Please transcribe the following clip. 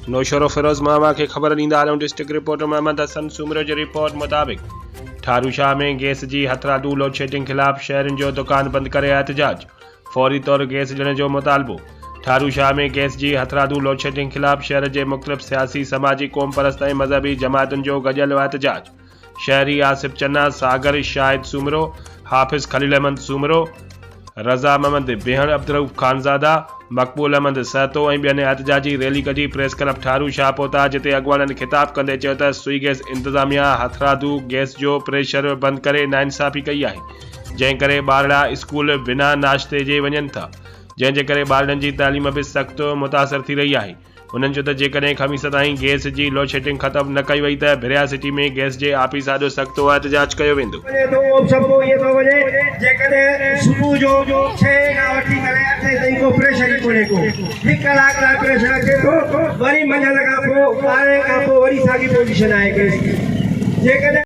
नौशरो फिरोज मामा के ख़बर ॾींदा आहियूं। डिस्ट्रिक्ट रिपोर्टर मोहम्मद हसन सूमरो जी रिपोर्ट मुताबिक़ ठारूशाह में गैस जी हथरादू लोड शेडिंग ख़िलाफ़ शहरनि जो दुकान बंदि करे एहतजाज, फौरी तौर गैस ॾियण जो मुतालबो। ठारूशाह में गैस जी हथरादू लोड शेडिंग ख़िलाफ़ शहर जे मुख़्तलिफ़ सियासी, समाजी, क़ौम परस्त ऐं मज़हबी जमातुनि जो गॾियल एहतजाज। शहरी आसिफ चन्ना, सागर शाहिद सूमरो, हाफ़िज़ खलील अहमद सूमरो, रज़ा महमद बेहण, अब्दुरऊफ़ खानज़ादा, मक़बूल अहमद सहतो ऐं ॿियनि एहतजाजी रैली कढी प्रेस क्लब ठारूशाह पहुता, जिते अॻवाननि ख़िताब कंदे चयो त सुई गैस इंतज़ामिया हथरादू गैस जो प्रेशर बंदि करे नाइंसाफ़ी कई आहे, जंहिं करे ॿारड़ा स्कूल बिना नाश्ते जे वञनि था, जंहिंजे करे ॿारनि जी तालीम बि सख़्तु मुतासिर थी रही आहे। उन्हनि चयो त जेकॾहिं ख़मीस ताईं गैस जी लोड शेडिंग ख़त्म न कई वई त भिरिया सिटी में गैस जे आफ़ीस ॾाढो सख़्तु एहतजाज कयो वेंदो। सुबुह जो 6 खां वठी करे 8 ताईं को प्रेशर ई कोन्हे को 1 कलाक लाइ प्रेशर अचे थो, वरी मंझंदि खां पोइ 12 खां पोइ वरी साॻी पोजीशन आहे गैस जी। जेकॾहिं